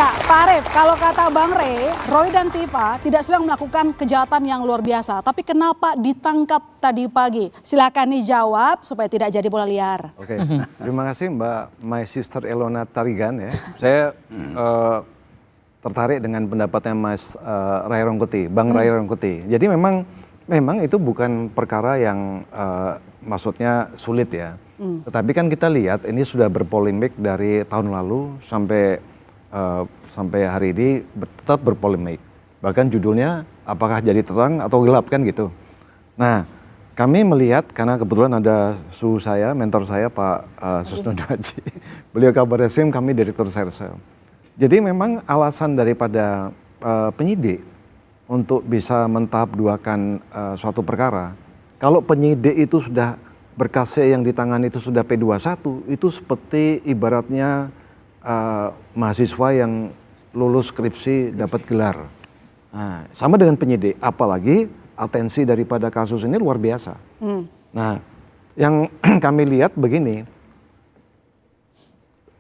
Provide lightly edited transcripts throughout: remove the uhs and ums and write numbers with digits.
Pak Arief, kalau kata Bang Roy dan Tifa tidak sedang melakukan kejahatan yang luar biasa. Tapi kenapa ditangkap tadi pagi? Silakan dijawab supaya tidak jadi bola liar. Oke, terima kasih Mbak My Sister Elona Tarigan ya. Saya tertarik dengan pendapatnya Mas Ray Rangkuti, Bang Ray Rangkuti. Jadi memang itu bukan perkara yang maksudnya sulit ya. Tetapi kan kita lihat ini sudah berpolemik dari tahun lalu sampai hari ini tetap berpolemik. Bahkan judulnya apakah jadi terang atau gelap kan gitu. Nah, kami melihat karena kebetulan ada suhu saya, mentor saya Pak Susno Dwaji. Beliau Kabar Eskrim, kami Direktur Serse. Jadi memang alasan daripada penyidik untuk bisa mentahap duakan suatu perkara. Kalau penyidik itu sudah berkasnya yang di tangan itu sudah P21, itu seperti ibaratnya mahasiswa yang lulus skripsi dapat gelar. Nah, sama dengan penyidik, apalagi atensi daripada kasus ini luar biasa. Nah, yang kami lihat begini,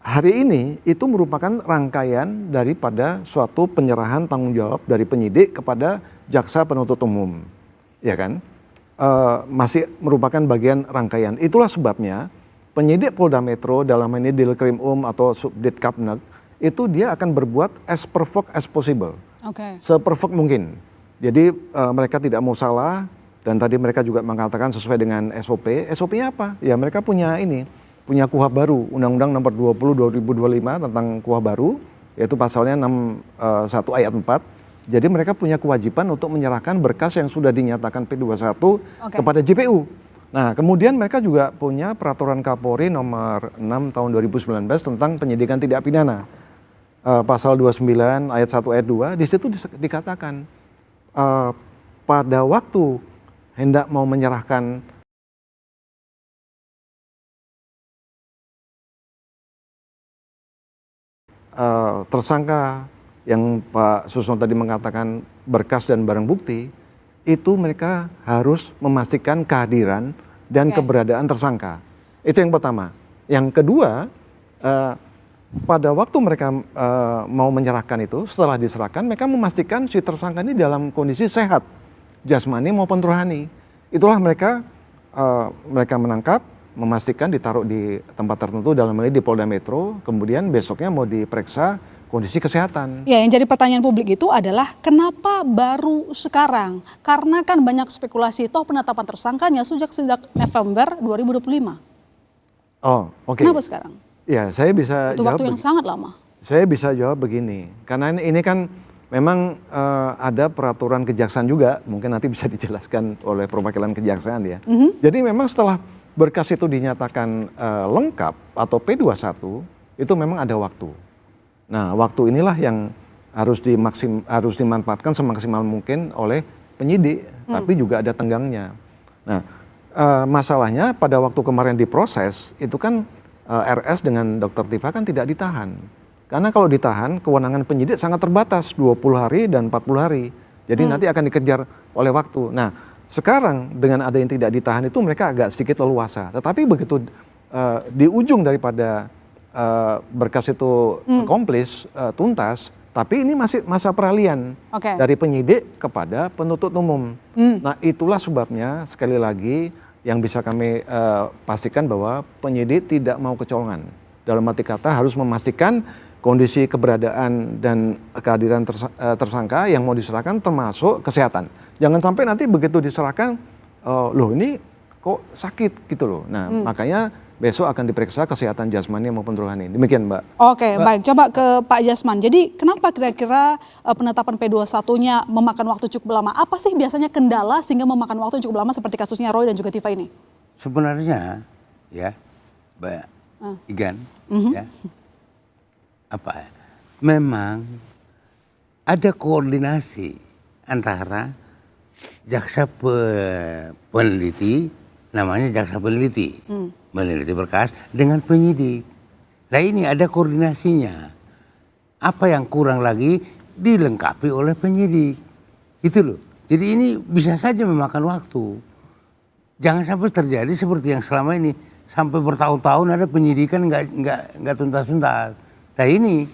hari ini itu merupakan rangkaian daripada suatu penyerahan tanggung jawab dari penyidik kepada jaksa penuntut umum, ya kan? Masih merupakan bagian rangkaian. Itulah sebabnya penyidik Polda Metro dalam ini Dilkrim atau Subdit Kapnag itu dia akan berbuat as perfect as possible, seperfect mungkin. Jadi mereka tidak mau salah dan tadi mereka juga mengatakan sesuai dengan SOP. SOP-nya apa? Ya mereka punya KUHP baru, Undang-Undang Nomor 20 2025 tentang KUHP baru, yaitu pasalnya 61 ayat 4. Jadi mereka punya kewajiban untuk menyerahkan berkas yang sudah dinyatakan P21 kepada JPU. Nah, kemudian mereka juga punya peraturan Kapolri nomor 6 tahun 2019 tentang penyidikan tidak pidana. Pasal 29 ayat 1 ayat 2, di situ dikatakan pada waktu hendak mau menyerahkan tersangka yang Pak Susno tadi mengatakan berkas dan barang bukti, itu mereka harus memastikan kehadiran dan keberadaan tersangka. Itu yang pertama. Yang kedua, pada waktu mereka mau menyerahkan itu, setelah diserahkan, mereka memastikan si tersangka ini dalam kondisi sehat, jasmani maupun rohani. Itulah mereka menangkap, memastikan ditaruh di tempat tertentu dalam hal ini di Polda Metro, kemudian besoknya mau diperiksa kondisi kesehatan. Ya, yang jadi pertanyaan publik itu adalah kenapa baru sekarang? Karena kan banyak spekulasi toh penetapan tersangkanya sejak November 2025. Oh, oke. Kenapa sekarang? Ya, saya bisa itu jawab. Itu waktu yang sangat lama. Saya bisa jawab begini, karena ini kan memang ada peraturan kejaksaan juga, mungkin nanti bisa dijelaskan oleh perwakilan kejaksaan ya. Jadi memang setelah berkas itu dinyatakan lengkap atau P21, itu memang ada waktu. Nah, waktu inilah yang harus dimanfaatkan semaksimal mungkin oleh penyidik, tapi juga ada tenggangnya. Nah, masalahnya pada waktu kemarin diproses, itu kan RS dengan Dr. Tifa kan tidak ditahan. Karena kalau ditahan, kewenangan penyidik sangat terbatas, 20 hari dan 40 hari. Jadi nanti akan dikejar oleh waktu. Nah, sekarang dengan ada yang tidak ditahan itu mereka agak sedikit leluasa. Tetapi begitu di ujung daripada berkas itu komplis, tuntas, tapi ini masih masa peralihan dari penyidik kepada penuntut umum. Nah, itulah sebabnya sekali lagi yang bisa kami pastikan bahwa penyidik tidak mau kecolongan. Dalam arti kata harus memastikan kondisi keberadaan dan kehadiran tersangka yang mau diserahkan termasuk kesehatan. Jangan sampai nanti begitu diserahkan, loh ini kok sakit gitu loh. Nah, makanya besok akan diperiksa kesehatan jasmani maupun rohani. Demikian, Mbak. Oke, baik. Coba ke Pak Jasman. Jadi kenapa kira-kira penetapan P21-nya memakan waktu cukup lama? Apa sih biasanya kendala sehingga memakan waktu cukup lama seperti kasusnya Roy dan juga Tifa ini? Sebenarnya ya, Mbak Igan, ya, memang ada koordinasi antara jaksa peneliti, namanya jaksa peneliti, meneliti berkas dengan penyidik. Nah, ini ada koordinasinya. Apa yang kurang lagi dilengkapi oleh penyidik. Gitu loh. Jadi ini bisa saja memakan waktu. Jangan sampai terjadi seperti yang selama ini, sampai bertahun-tahun ada penyidikan nggak tuntas-tuntas. Nah, ini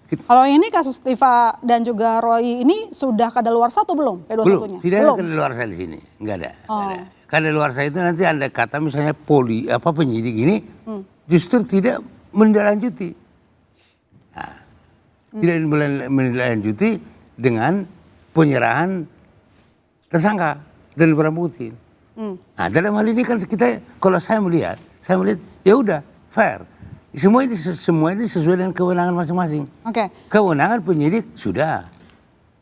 Kalau ini kasus Tiva dan juga Roy ini sudah kadaluarsa atau belum P21-nya? Belum, tidak ada kadaluarsa di sini, nggak ada. Kadaluarsa itu nanti Anda kata misalnya penyidik ini justru tidak menindaklanjuti. Nah, tidak menindaklanjuti dengan penyerahan tersangka dan barang bukti. Nah, dalam hal ini kan kita, kalau saya melihat ya udah fair. Semua ini sesuai dengan kewenangan masing-masing. Oke. Kewenangan penyidik sudah.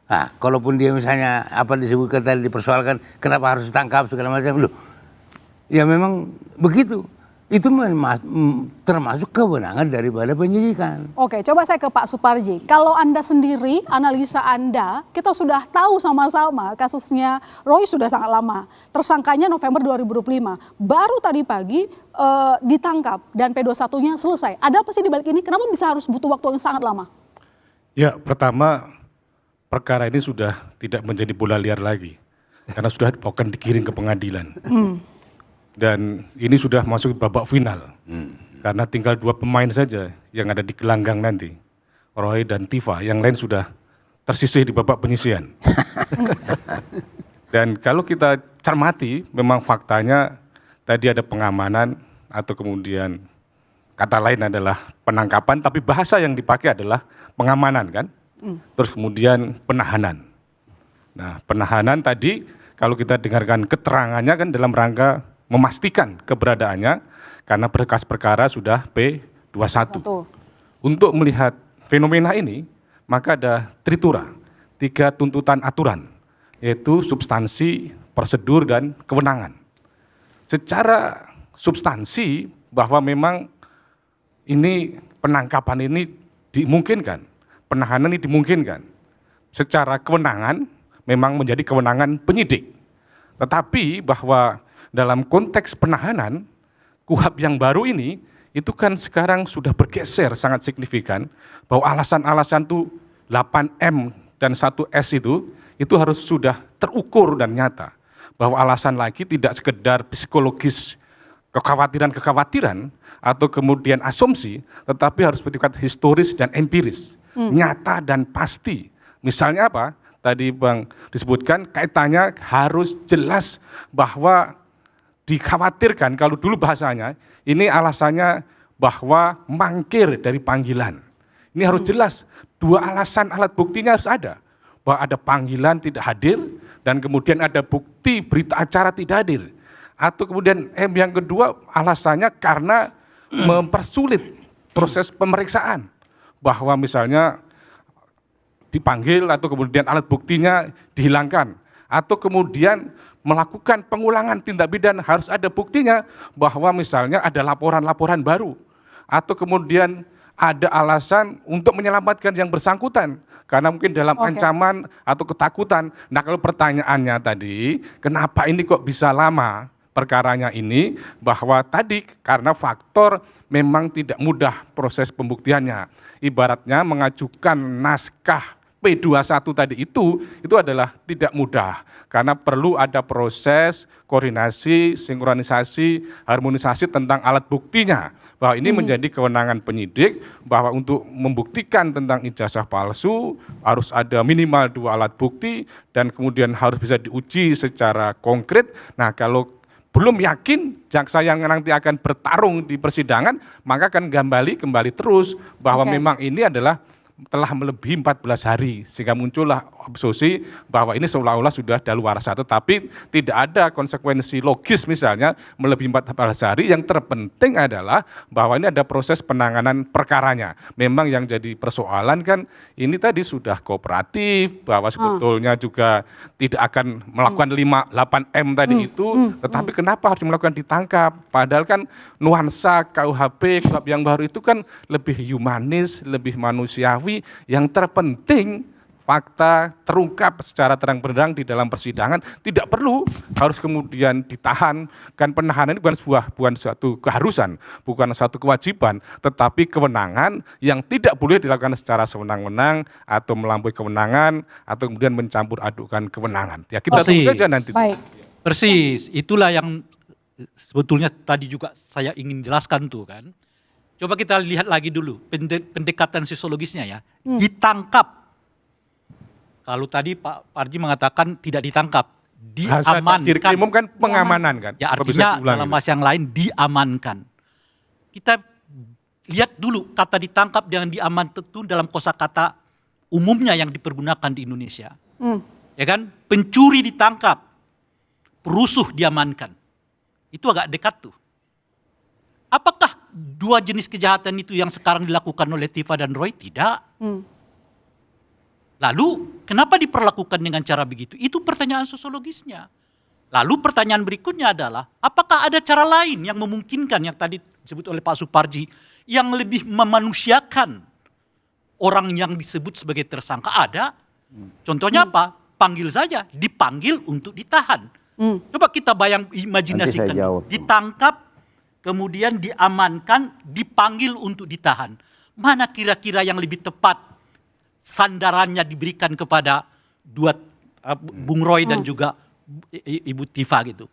Nah, kalaupun dia misalnya apa disebutkan tadi dipersoalkan kenapa harus ditangkap segala macam, loh, ya memang begitu. Itu termasuk kewenangan daripada penyidikan. Oke, coba saya ke Pak Suparji. Kalau Anda sendiri, analisa Anda, kita sudah tahu sama-sama kasusnya Roy sudah sangat lama. Tersangkanya November 2025. Baru tadi pagi ditangkap dan P21-nya selesai. Ada apa sih di balik ini? Kenapa bisa harus butuh waktu yang sangat lama? Ya, pertama perkara ini sudah tidak menjadi bola liar lagi. Karena sudah akan dikirim ke pengadilan. Dan ini sudah masuk babak final. Karena tinggal 2 pemain saja yang ada di gelanggang nanti. Roy dan Tiva, yang lain sudah tersisih di babak penyisihan. Dan kalau kita cermati, memang faktanya tadi ada pengamanan atau kemudian kata lain adalah penangkapan, tapi bahasa yang dipakai adalah pengamanan kan. Terus kemudian penahanan. Nah, penahanan tadi kalau kita dengarkan keterangannya kan dalam rangka memastikan keberadaannya karena berkas perkara sudah P21. Untuk melihat fenomena ini, maka ada tritura, 3 tuntutan aturan, yaitu substansi, prosedur, dan kewenangan. Secara substansi bahwa memang ini penangkapan ini dimungkinkan, penahanan ini dimungkinkan. Secara kewenangan memang menjadi kewenangan penyidik. Tetapi bahwa dalam konteks penahanan, KUHP yang baru ini, itu kan sekarang sudah bergeser sangat signifikan, bahwa alasan-alasan itu 8M dan 1S itu harus sudah terukur dan nyata. Bahwa alasan lagi tidak sekedar psikologis, kekhawatiran-kekhawatiran, atau kemudian asumsi, tetapi harus bersifat historis dan empiris, nyata dan pasti. Misalnya apa? Tadi Bang disebutkan kaitannya harus jelas bahwa dikhawatirkan, kalau dulu bahasanya, ini alasannya bahwa mangkir dari panggilan. Ini harus jelas, 2 alasan alat buktinya harus ada. Bahwa ada panggilan tidak hadir, dan kemudian ada bukti berita acara tidak hadir. Atau kemudian yang kedua alasannya karena mempersulit proses pemeriksaan. Bahwa misalnya dipanggil atau kemudian alat buktinya dihilangkan. Atau kemudian melakukan pengulangan tindak pidana harus ada buktinya bahwa misalnya ada laporan-laporan baru atau kemudian ada alasan untuk menyelamatkan yang bersangkutan karena mungkin dalam ancaman atau ketakutan. Nah, kalau pertanyaannya tadi, kenapa ini kok bisa lama perkaranya ini, bahwa tadi karena faktor memang tidak mudah proses pembuktiannya. Ibaratnya mengajukan naskah P21 tadi itu adalah tidak mudah karena perlu ada proses koordinasi, sinkronisasi, harmonisasi tentang alat buktinya. Bahwa ini menjadi kewenangan penyidik bahwa untuk membuktikan tentang ijazah palsu harus ada minimal 2 alat bukti dan kemudian harus bisa diuji secara konkret. Nah, kalau belum yakin jaksa yang nanti akan bertarung di persidangan, maka akan kembali terus bahwa memang ini adalah telah melebihi 14 hari sehingga muncullah asumsi bahwa ini seolah-olah sudah daluarsa, tetapi tidak ada konsekuensi logis misalnya melebihi 14 hari. Yang terpenting adalah bahwa ini ada proses penanganan perkaranya. Memang yang jadi persoalan kan ini tadi sudah kooperatif, bahwa sebetulnya juga tidak akan melakukan 8M tadi itu, tetapi kenapa harus melakukan ditangkap? Padahal kan nuansa KUHP yang baru itu kan lebih humanis, lebih manusiawi. Yang terpenting fakta terungkap secara terang-benderang di dalam persidangan, tidak perlu harus kemudian ditahan. Kan penahanan ini bukan suatu keharusan, bukan suatu kewajiban, tetapi kewenangan yang tidak boleh dilakukan secara sewenang-wenang atau melampaui kewenangan atau kemudian mencampur adukan kewenangan. Ya kita tunggu saja nanti. Baik. Persis, itulah yang sebetulnya tadi juga saya ingin jelaskan tuh kan. Coba kita lihat lagi dulu pendekatan sosiologisnya ya. Ditangkap. Kalau tadi Pak Parji mengatakan tidak ditangkap, Bahasa diamankan. umum kan pengamanan kan. Ya Kalau bisa artinya diulang dalam gitu. bahasa yang lain diamankan. Kita lihat dulu kata ditangkap dengan diamankan itu dalam kosakata umumnya yang dipergunakan di Indonesia. Ya kan? Pencuri ditangkap, perusuh diamankan. Itu agak dekat tuh. Apakah dua jenis kejahatan itu yang sekarang dilakukan oleh Tifa dan Roy? Tidak. Lalu kenapa diperlakukan dengan cara begitu? Itu pertanyaan sosiologisnya. Lalu pertanyaan berikutnya adalah, apakah ada cara lain yang memungkinkan yang tadi disebut oleh Pak Suparji, yang lebih memanusiakan orang yang disebut sebagai tersangka? Ada. Contohnya apa? Panggil saja, dipanggil untuk ditahan. Coba kita imajinasikan, Nanti saya jawab. ditangkap, kemudian diamankan, dipanggil untuk ditahan. Mana kira-kira yang lebih tepat sandarannya diberikan kepada Bung Roy dan juga Ibu Tifa gitu.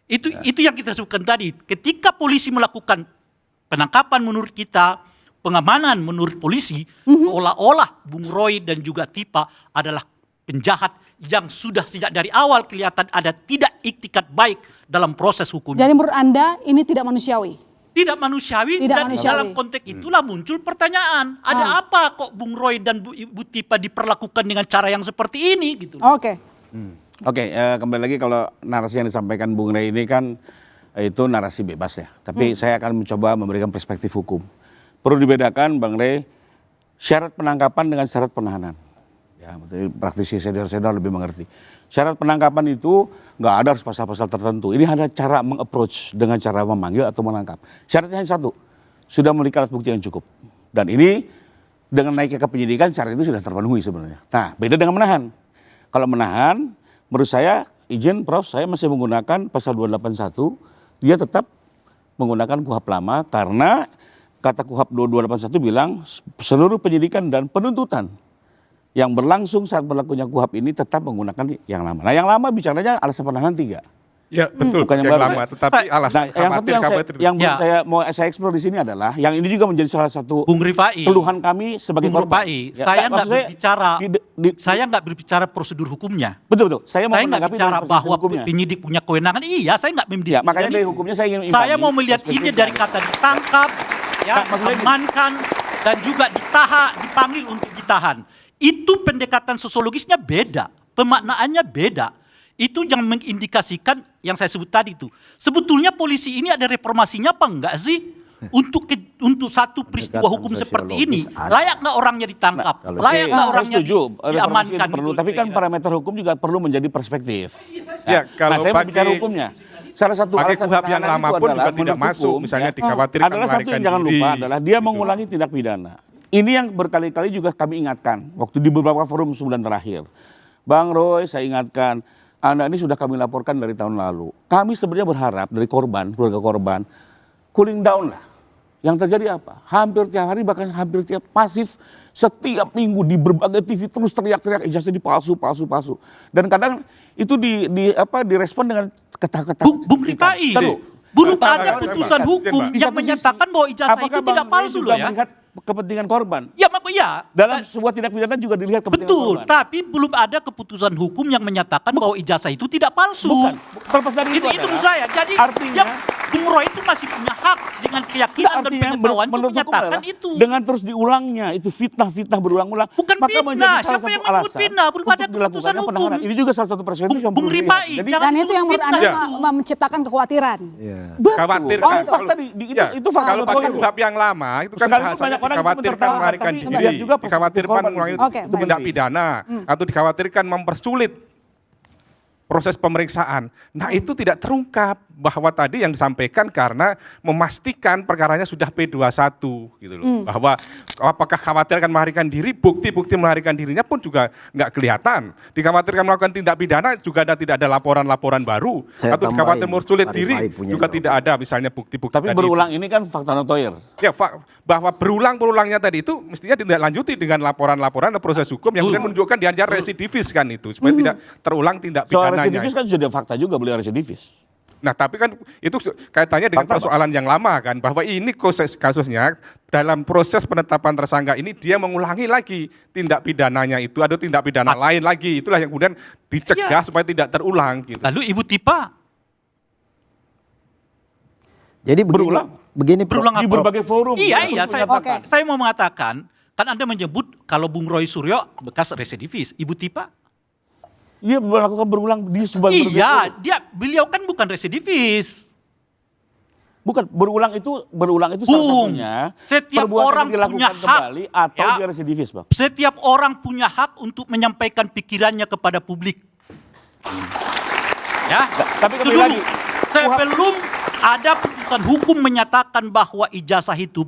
Itu yang kita sebutkan tadi. Ketika polisi melakukan penangkapan menurut kita, pengamanan menurut polisi, seolah-olah Bung Roy dan juga Tifa adalah penjahat yang sudah sejak dari awal kelihatan ada tidak iktikat baik dalam proses hukum. Jadi menurut Anda ini tidak manusiawi? Tidak manusiawi, Tidak dan manusiawi. dalam konteks itulah muncul pertanyaan, ada apa kok Bung Roy dan Ibu Tifa diperlakukan dengan cara yang seperti ini gitu. Oke. Oke, kembali lagi kalau narasi yang disampaikan Bung Rey ini kan itu narasi bebas ya. Tapi saya akan mencoba memberikan perspektif hukum. Perlu dibedakan Bang Rey, syarat penangkapan dengan syarat penahanan. Ya, praktisi senior-senior lebih mengerti. Syarat penangkapan itu nggak ada harus pasal-pasal tertentu. Ini hanya cara meng-approach dengan cara memanggil atau menangkap. Syaratnya hanya satu, sudah memiliki alat bukti yang cukup. Dan ini dengan naiknya ke penyidikan syarat itu sudah terpenuhi sebenarnya. Nah, beda dengan menahan. Kalau menahan, menurut saya, izin Prof, saya masih menggunakan pasal 281, dia tetap menggunakan KUHP lama karena kata KUHP 2281 bilang seluruh penyidikan dan penuntutan yang berlangsung saat berlakunya KUHP ini tetap menggunakan yang lama. Nah, yang lama bicaranya alasan penahanan 3. Ya betul, Bukan yang yang baru. lama, tetapi alasan Nah, yang satu yang Ya. saya mau saya eksplor di sini adalah yang ini juga menjadi salah satu Bung Rifai, keluhan kami sebagai Bung korban. Rifai, Ya, saya nggak maksud saya berbicara, di- saya nggak berbicara prosedur hukumnya. betul. Saya mau Saya nggak menanggapi bicara dari perspektif bahwa hukumnya. penyidik punya kewenangan. Iya, saya nggak Ya, mendiskusikan makanya dari itu. hukumnya saya ingin Saya imbangi mau melihat ini perspektif dari saya. kata ditangkap, ya, Nah, maksudnya diamankan, dan juga ditahan, dipanggil untuk ditahan. Itu pendekatan sosiologisnya beda, pemaknaannya beda. Itu yang mengindikasikan yang saya sebut tadi itu. Sebetulnya polisi ini ada reformasinya apa enggak sih? Untuk satu peristiwa Pendekatan hukum seperti ini, sosiologis ada. layak nggak orangnya ditangkap? Kalau- Layak nggak Saya orangnya setuju, reformasi diamankan? itu perlu, gitu, tapi kan kira-kira. parameter hukum juga perlu menjadi perspektif. Ya, kalau nah, saya mau pakai- bicara hukumnya. Salah satu pakai alasan KUHP yang penahanan lama itu pun adalah juga tidak menurut masuk, hukum, misalnya ya, dikhawatirkan adalah satu yang melarikan jangan diri. lupa adalah dia mengulangi tindak pidana. Ini yang berkali-kali juga kami ingatkan waktu di beberapa forum sebulan terakhir. Bang Roy, saya ingatkan, Anda ini sudah kami laporkan dari tahun lalu. Kami sebenarnya berharap dari korban, keluarga korban, cooling down lah. Yang terjadi apa? Hampir tiap hari, bahkan hampir tiap pasif, setiap minggu di berbagai TV terus teriak-teriak ijazah palsu. Dan kadang itu direspon dengan kata-kata. Bung Rifai, belum ada putusan hukum yang menyatakan bahwa ijazah itu tidak palsu loh ya. Melihat kepentingan korban. Ya, ya. Dalam sebuah tindak pidana juga dilihat kepentingan Betul, korban. tapi belum ada keputusan hukum yang menyatakan bahwa ijazah itu tidak palsu. Bukan. Terlepas dari Itu adalah, menurut saya. Jadi artinya, yang Bung Roy itu masih punya hak dengan keyakinan dan artinya pengetahuan itu menurut hukum menyatakan adalah itu. dengan terus diulangnya itu fitnah berulang-ulang. Bukan maka fitnah. menjadi salah Siapa satu yang menyebut alasan fitnah? Belum untuk ada dilakukannya keputusan hukum. penahanan. Ini juga salah satu perspektif yang Bung perlu Rifai, dilihat. Jadi, jangan Dan itu yang menurut Anda fitnah. menciptakan kekhawatiran. betul. Khawatir Oh, kan, itu fakta itu fakta kalau pakai betul. KUHP yang lama itu kan Sekalipun bahasanya banyak orang itu dikhawatirkan tertawa, melarikan tapi diri, lihat juga perspektif dikhawatirkan korban mengulangi di situ. Oke, itu baik. tindak pidana, atau dikhawatirkan mempersulit proses pemeriksaan. Nah, itu tidak terungkap bahwa tadi yang disampaikan karena memastikan perkaranya sudah P21 gitu loh. Bahwa apakah khawatir akan melarikan diri, bukti-bukti melarikan dirinya pun juga nggak kelihatan. Dikhawatirkan melakukan tindak pidana juga tidak ada laporan-laporan baru. Saya Atau dikhawatir tambahin, mempersulit Pak diri Rifai punya juga jawaban. tidak ada misalnya bukti-bukti Tapi tadi. berulang ini kan fakta notoir. Ya, bahwa berulang-berulangnya tadi itu mestinya ditindaklanjuti dengan laporan-laporan dan proses hukum yang kemudian menunjukkan dianjur residivis kan itu supaya tidak terulang tindak Soal pidananya. residivis kan sudah fakta juga beliau residivis. Nah, tapi kan itu kaitannya dengan Fakta, Pak. persoalan yang lama kan, bahwa ini kasusnya dalam proses penetapan tersangka ini dia mengulangi lagi tindak pidananya itu, ada tindak pidana lain lagi, itulah yang kemudian dicegah supaya tidak terulang gitu. Lalu Ibu Tipa Jadi Berulang. begini Prof. berulang Di apa? berbagai forum. Iya, Oke. saya mau mengatakan, kan Anda menyebut kalau Bung Roy Suryo bekas residivis, Ibu Tipa? Iya, melakukan berulang di sebagai Iya, beliau kan bukan residivis. Bukan, berulang itu salah Bung, satunya setiap perbuatan orang yang dilakukan punya hak, kembali atau ya. dia residivis, Bang. Setiap orang punya hak untuk menyampaikan pikirannya kepada publik. Ya, Tapi itu kembali dulu. lagi, Sebelum ada putusan hukum menyatakan bahwa ijazah itu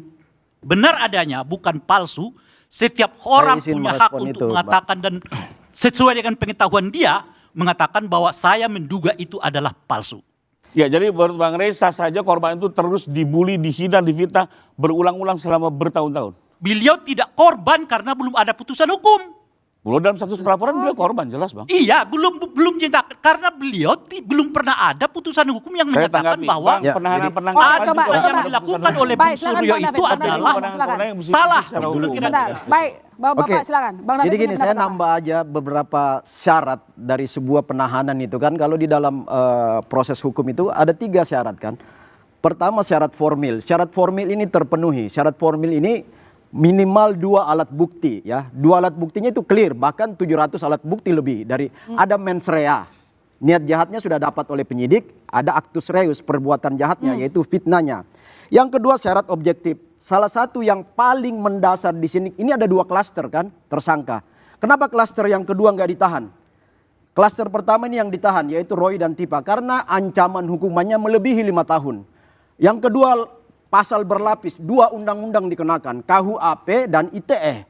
benar adanya, bukan palsu, setiap orang izin punya hak merespon untuk itu, Pak. mengatakan dan sesuai dengan pengetahuan dia, mengatakan bahwa saya menduga itu adalah palsu. Ya, jadi menurut Bang Rey sah saja korban itu terus dibully, dihina, difitnah berulang-ulang selama bertahun-tahun. Beliau tidak korban karena belum ada putusan hukum. Belum dalam status pelaporan beliau korban, jelas Bang. Iya, belum cinta karena beliau belum pernah ada putusan hukum yang Saya menyatakan tanggapi, bahwa Bang, Ya, penahanan jadi- penangkapan Coba, juga coba. apa yang ada dilakukan putusan oleh hukum. Baik, Bung silakan, Suryo Bang itu David, Bang David, adalah silakan. Orang-orang yang mesti salah. secara Dulu hukum. kira-kira. Bentar, baik, Bapak Oke. silakan. Bang David Jadi punya gini, saya pendapat apa? nambah aja beberapa syarat dari sebuah penahanan itu kan. Kalau di dalam proses hukum itu ada 3 syarat kan. Pertama syarat formil. Syarat formil ini terpenuhi. Syarat formil ini minimal 2 alat bukti ya. 2 alat buktinya itu clear, bahkan 700 alat bukti lebih dari ada mens rea. Niat jahatnya sudah dapat oleh penyidik, ada actus reus perbuatan jahatnya yaitu fitnahnya. Yang kedua syarat objektif. Salah satu yang paling mendasar di sini, ini ada 2 klaster kan tersangka. Kenapa klaster yang kedua nggak ditahan? Klaster pertama ini yang ditahan yaitu Roy dan Tipa karena ancaman hukumannya melebihi 5 tahun. Yang kedua pasal berlapis, 2 undang-undang dikenakan, KUHP dan ITE.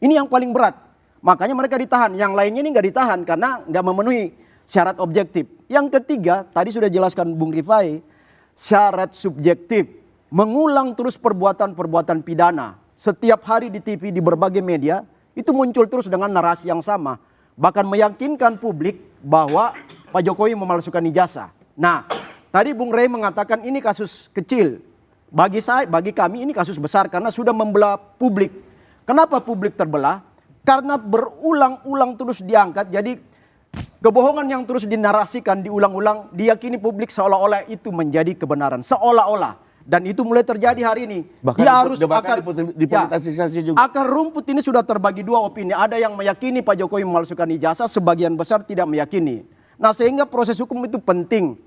Ini yang paling berat. Makanya mereka ditahan. Yang lainnya ini nggak ditahan karena nggak memenuhi syarat objektif. Yang ketiga, tadi sudah jelaskan Bung Rifai, syarat subjektif. Mengulang terus perbuatan-perbuatan pidana. Setiap hari di TV, di berbagai media, itu muncul terus dengan narasi yang sama. Bahkan meyakinkan publik bahwa Pak Jokowi memalsukan ijazah. Nah, tadi Bung Rey mengatakan ini kasus kecil. Bagi kami ini kasus besar karena sudah membelah publik. Kenapa publik terbelah? Karena berulang-ulang terus diangkat. Jadi kebohongan yang terus dinarasikan, diulang-ulang, diyakini publik seolah-olah itu menjadi kebenaran. Seolah-olah. Dan itu mulai terjadi hari ini. Bahkan dipolitisasi juga. Akar rumput ini sudah terbagi 2 opini. Ada yang meyakini Pak Jokowi memalsukan ijazah, sebagian besar tidak meyakini. Nah, sehingga proses hukum itu penting.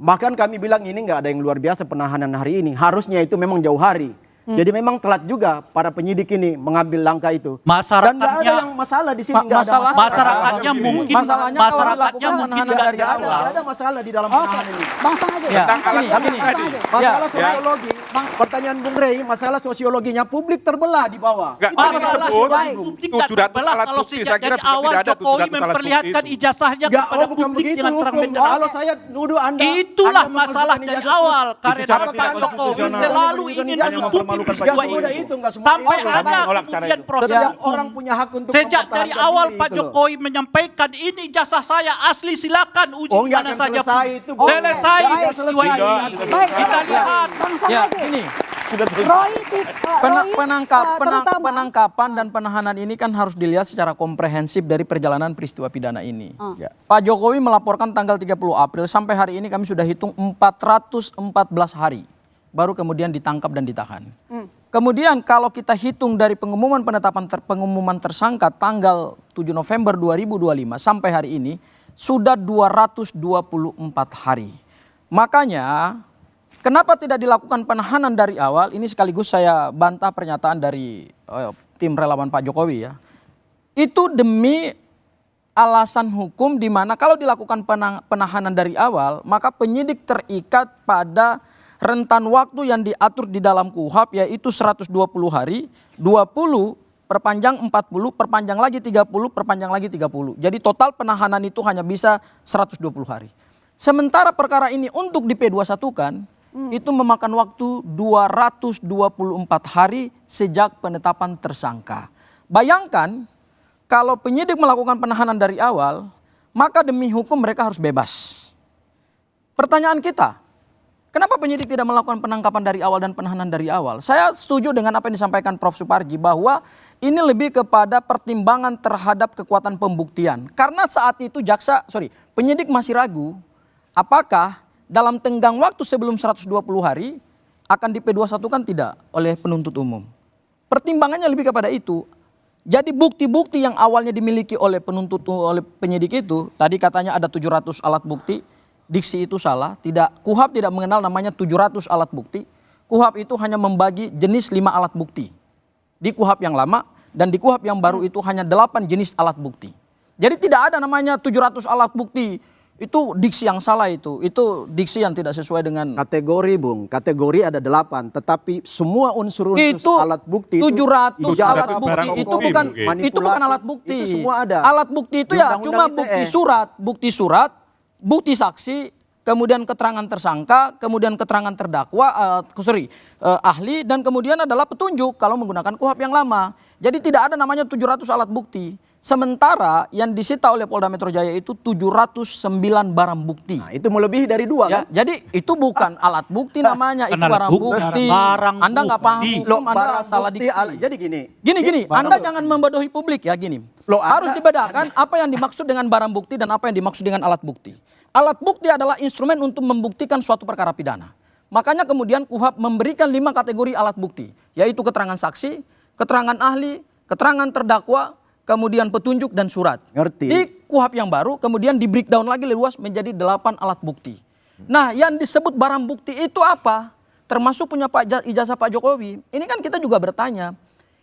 Bahkan kami bilang ini nggak ada yang luar biasa penahanan hari ini. Harusnya itu memang jauh hari. Jadi memang telat juga para penyidik ini mengambil langkah itu. Dan nggak ada yang masalah di sini. Nggak ada masalah. Masyarakatnya mungkin Masalahnya kalau masyarakatnya dilakukan mungkin penahanan tidak dari Nggak tahu. ada, nggak ada masalah di dalam Oke, penahanan ini. Bang Sang aja. Ya, Bang Sang ini, aja. ini. Bang Sang aja. Masalah sosiologi, pertanyaan Bung Rey, masalah sosiologinya publik terbelah di bawah. Nggak, Itu tadi Masalah disebut dari publik tidak 700 terbelah alat kalau bukti. sejak Saya kira dari awal tidak ada Jokowi 700 alat bukti memperlihatkan itu. ijazahnya Nggak, kepada bukan publik begitu dengan terang hukum. benderang. Kalau saya nuduh Anda, Itulah Anda masalah memalsukan dari ijazah awal terus. karena cara Pak tidak Jokowi konstitusional. selalu Menuduh ingin ijazah menutupi mempermalukan Pak peristiwa Jokowi. itu Itu nggak semua sampai itu. Kami ada menolak cara kemudian itu. proses Setiap hukum. orang punya hak untuk Sejak dari mempertahankan awal diri Pak itu loh. Jokowi menyampaikan ini jasa saya asli, silakan uji Oh, nggak mana akan saja. selesai itu, Bung. Selesai Nggak akan peristiwa selesai. ini. Baik, Kita lihat. Bang Sang Ya, aja. ini Roy, terutama. penangkapan dan penahanan ini kan harus dilihat secara komprehensif dari perjalanan peristiwa pidana ini. Ya. Pak Jokowi melaporkan tanggal 30 April, sampai hari ini kami sudah hitung 414 hari. Baru kemudian ditangkap dan ditahan. Kemudian kalau kita hitung dari pengumuman pengumuman tersangka tanggal 7 November 2025 sampai hari ini sudah 224 hari. Makanya kenapa tidak dilakukan penahanan dari awal? Ini sekaligus saya bantah pernyataan dari tim relawan Pak Jokowi ya. Itu demi alasan hukum di mana kalau dilakukan penahanan dari awal, maka penyidik terikat pada rentan waktu yang diatur di dalam KUHP yaitu 120 hari, 20 perpanjang 40, perpanjang lagi 30, perpanjang lagi 30. Jadi total penahanan itu hanya bisa 120 hari. Sementara perkara ini untuk di P21 kan itu memakan waktu 224 hari sejak penetapan tersangka. Bayangkan kalau penyidik melakukan penahanan dari awal, maka demi hukum mereka harus bebas. pertanyaan kita, kenapa penyidik tidak melakukan penangkapan dari awal dan penahanan dari awal? Saya setuju dengan apa yang disampaikan Prof. Suparji bahwa ini lebih kepada pertimbangan terhadap kekuatan pembuktian. Karena saat itu penyidik masih ragu apakah dalam tenggang waktu sebelum 120 hari akan di P21 kan tidak oleh penuntut umum. Pertimbangannya lebih kepada itu. Jadi bukti-bukti yang awalnya dimiliki oleh penyidik itu, tadi katanya ada 700 alat bukti, diksi itu salah. KUHP tidak mengenal namanya 700 alat bukti. KUHP itu hanya membagi jenis 5 alat bukti. Di KUHP yang lama dan di KUHP yang baru itu hanya 8 jenis alat bukti. Jadi tidak ada namanya 700 alat bukti. Itu diksi yang salah itu diksi yang tidak sesuai dengan Kategori Bung, kategori ada 8, tetapi semua unsur itu alat bukti 700 itu alat barang bukti bukti itu bukan mungkin. itu bukan alat bukti. Itu semua ada. Alat bukti itu Di ya cuma Undang-Undang bukti surat, bukti saksi, kemudian keterangan tersangka, kemudian keterangan terdakwa, ahli, dan kemudian adalah petunjuk kalau menggunakan KUHP yang lama. Jadi tidak ada namanya 700 alat bukti. Sementara yang disita oleh Polda Metro Jaya itu 709 barang bukti. Nah, itu melebihi dari 2 Ya, kan? jadi itu bukan alat bukti namanya, itu Bukan alat barang bukti. barang Anda nggak paham bukti. hukum, Anda salah diksi. Jadi gini. Gini, Anda jangan membodohi publik ya gini. Loh, Harus dibedakan apa yang dimaksud dengan barang bukti dan apa yang dimaksud dengan alat bukti. Alat bukti adalah instrumen untuk membuktikan suatu perkara pidana. Makanya kemudian KUHP memberikan 5 kategori alat bukti, yaitu keterangan saksi, keterangan ahli, keterangan terdakwa, kemudian petunjuk dan surat. Ngerti. Di KUHP yang baru kemudian di breakdown lagi luas menjadi 8 alat bukti. Nah, yang disebut barang bukti itu apa? Termasuk punya ijazah Pak Jokowi. Ini kan kita juga bertanya,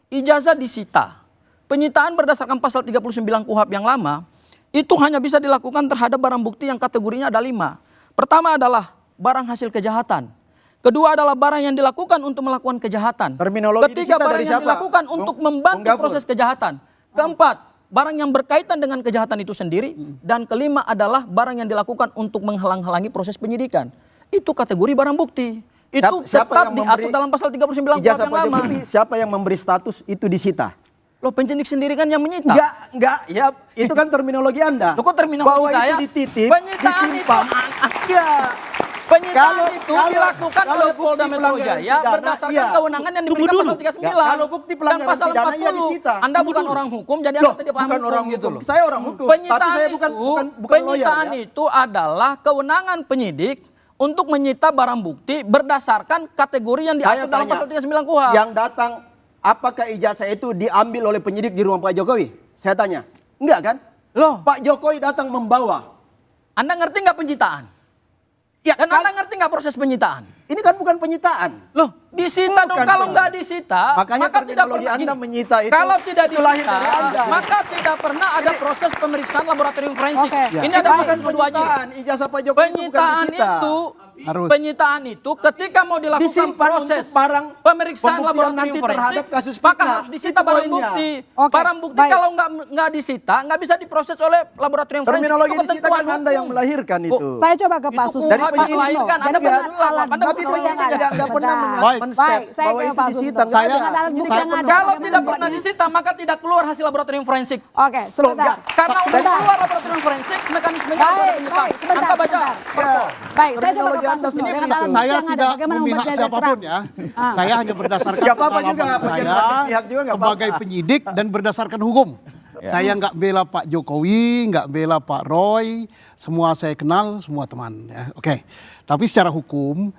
ijazah disita. Penyitaan berdasarkan pasal 39 KUHP yang lama itu hanya bisa dilakukan terhadap barang bukti yang kategorinya ada 5. Pertama adalah barang hasil kejahatan. Kedua adalah barang yang dilakukan untuk melakukan kejahatan. Terminologi Ketiga, disita barang dari yang siapa? dilakukan untuk membantu Gafur. proses kejahatan. Keempat, barang yang berkaitan dengan kejahatan itu sendiri. Dan kelima adalah barang yang dilakukan untuk menghalang-halangi proses penyidikan. Itu kategori barang bukti. Itu Siapa tetap yang diatur memberi dalam pasal 39 KUHP ijazah yang Pak lama. Jokowi, siapa yang memberi status itu disita? Loh, penyidik sendiri kan yang menyita. Enggak, ya itu kan terminologi Anda. Loh, kok terminologi bahwa saya? itu dititip, Penyitaan disimpan. Enggak. Penyitaan Kalau- itu kalau- dilakukan kalau oleh bukti Polda Metro pelanggaran Jaya pidana, berdasarkan iya. kewenangan yang diberikan Tunggu pasal dulu. 39 Kalau bukti dan pelanggaran pasal pidananya 40. disita. Anda bukan orang hukum, jadi Anda tidak paham bukan hukum orang gitu hukum. loh. Saya orang hukum, Penyitaan tapi saya itu, bukan lawyer, penyitaan ya. itu adalah kewenangan penyidik untuk menyita barang bukti berdasarkan kategori yang diatur dalam pasal 39 KUHP. Yang datang, apakah ijazah itu diambil oleh penyidik di rumah Pak Jokowi? Saya tanya. Enggak kan? Loh, Pak Jokowi datang membawa. Anda ngerti nggak penyitaan? Ya, Dan Anda ngerti nggak proses penyitaan? ini kan bukan penyitaan. Loh, disita dong. Bukan, kalau Bang. nggak disita, Makanya maka tidak terminologi pernah Anda gini, menyita itu, kalau tidak itu lahir disita, dari Anda. maka tidak pernah ada proses pemeriksaan laboratorium forensik. Oke. Ini Itu ada bukan proses wajib. penyitaan. Ijazah Pak Jokowi itu bukan Penyitaan disita. penyitaan itu ketika mau dilakukan Disimpan proses untuk barang pemeriksaan pembuktian laboratorium nanti forensik, terhadap kasus maka fitnah. harus disita Itu barang poinnya. bukti. Oke, Barang bukti baik. kalau nggak disita, nggak bisa diproses oleh laboratorium forensik. Terminologi Itu disita ketentuan kan Anda yang hukum. melahirkan Kok- itu. Saya coba ke Pak Itu Susno. Dari Pak penyidik. melahirkan, Anda Jadi bukan dengan dulu apa? alat Anda Tapi bukan bukti orang yang penyidik ada. nggak pernah Baik. men-step Baik, saya bahwa ke itu Pak disita. Susno. Nggak ada. Dengan alat bukti Penyidik yang nggak ada. pernah. Kalau tidak Bagaimana pernah buatnya? disita, maka tidak keluar hasil laboratorium forensik. Oke, sebentar. Karena udah Sebentar. keluar laboratorium forensik, mekanismenya Baik, sudah penyitaan. baik, sebentar, Anda baca sebentar. perpol. Baik, saya coba ke Terminologi Pak Anda Susno. seperti Dengan itu. alat bukti Saya yang ada, tidak bagaimana memihak membuatnya siapapun terang? ya. Saya hanya berdasarkan Nggak apa-apa juga, pengalaman bagian saya dari pihak juga nggak sebagai apa-apa. penyidik dan berdasarkan hukum. Saya nggak bela Pak Jokowi, nggak bela Pak Roy, semua saya kenal, semua teman. Ya. Oke, tapi secara hukum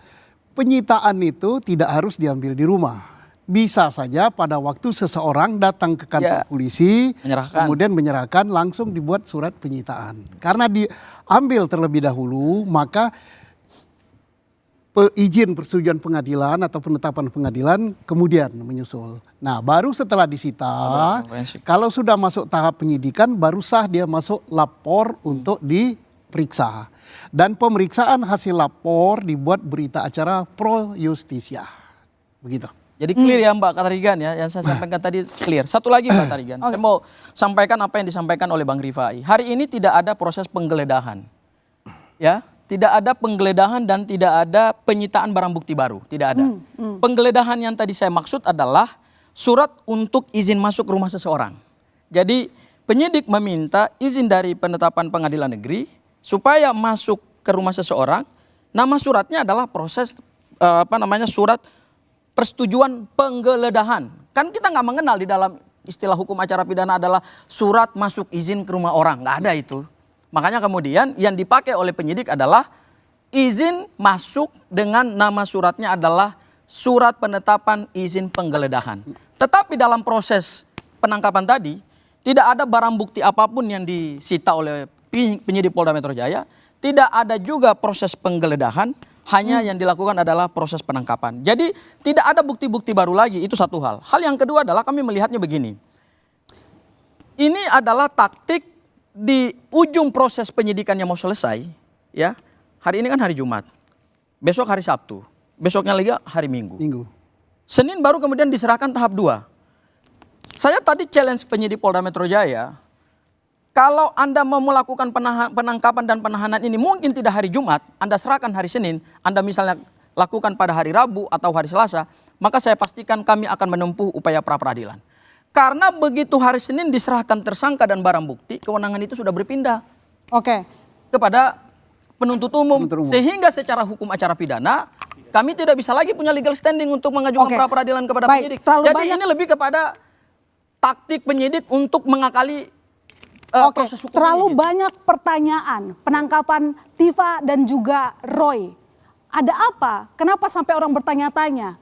penyitaan itu tidak harus diambil di rumah. Bisa saja pada waktu seseorang datang ke kantor Ya. polisi, Menyerahkan. kemudian menyerahkan, langsung dibuat surat penyitaan. Karena diambil terlebih dahulu, maka izin persetujuan pengadilan atau penetapan pengadilan kemudian menyusul. Nah, baru setelah disita, Forensik. kalau sudah masuk tahap penyidikan, baru sah dia masuk lapor untuk diperiksa. Dan pemeriksaan hasil lapor dibuat berita acara pro justisia. Begitu. Jadi clear ya Mbak Katarigan ya, yang saya sampaikan tadi clear. Satu lagi Mbak Katarigan, saya mau sampaikan apa yang disampaikan oleh Bang Rifai. Hari ini tidak ada proses penggeledahan. Ya, tidak ada penggeledahan dan tidak ada penyitaan barang bukti baru, tidak ada. Penggeledahan yang tadi saya maksud adalah surat untuk izin masuk rumah seseorang. Jadi penyidik meminta izin dari penetapan pengadilan negeri supaya masuk ke rumah seseorang Nama suratnya adalah proses surat persetujuan penggeledahan. Kan kita nggak mengenal di dalam istilah hukum acara pidana adalah surat masuk izin ke rumah orang, nggak ada itu. Makanya kemudian yang dipakai oleh penyidik adalah izin masuk dengan nama suratnya adalah surat penetapan izin penggeledahan. Tetapi dalam proses penangkapan tadi tidak ada barang bukti apapun yang disita oleh penyidik Polda Metro Jaya, tidak ada juga proses penggeledahan. Hanya yang dilakukan adalah proses penangkapan. Jadi tidak ada bukti-bukti baru lagi, itu satu hal. Hal yang kedua adalah kami melihatnya begini. Ini adalah taktik di ujung proses penyidikan yang mau selesai. Ya, hari ini kan hari Jumat, besok hari Sabtu, besoknya lagi hari Minggu. Senin baru kemudian diserahkan tahap 2. Saya tadi challenge penyidik Polda Metro Jaya, kalau Anda mau melakukan penangkapan dan penahanan ini mungkin tidak hari Jumat, Anda serahkan hari Senin, Anda misalnya lakukan pada hari Rabu atau hari Selasa, maka saya pastikan kami akan menempuh upaya pra-peradilan. Karena begitu hari Senin diserahkan tersangka dan barang bukti, kewenangan itu sudah berpindah kepada penuntut umum. Sehingga secara hukum acara pidana, kami tidak bisa lagi punya legal standing untuk mengajukan pra-peradilan kepada penyidik. Jadi ini lebih kepada taktik penyidik untuk mengakali proses hukum terlalu ini, gitu. Banyak pertanyaan penangkapan Tifa dan juga Roy. Ada apa? Kenapa sampai orang bertanya-tanya?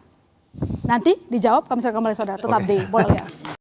Nanti dijawab, kami segera kembali saudara. Tetap di Bola Liar.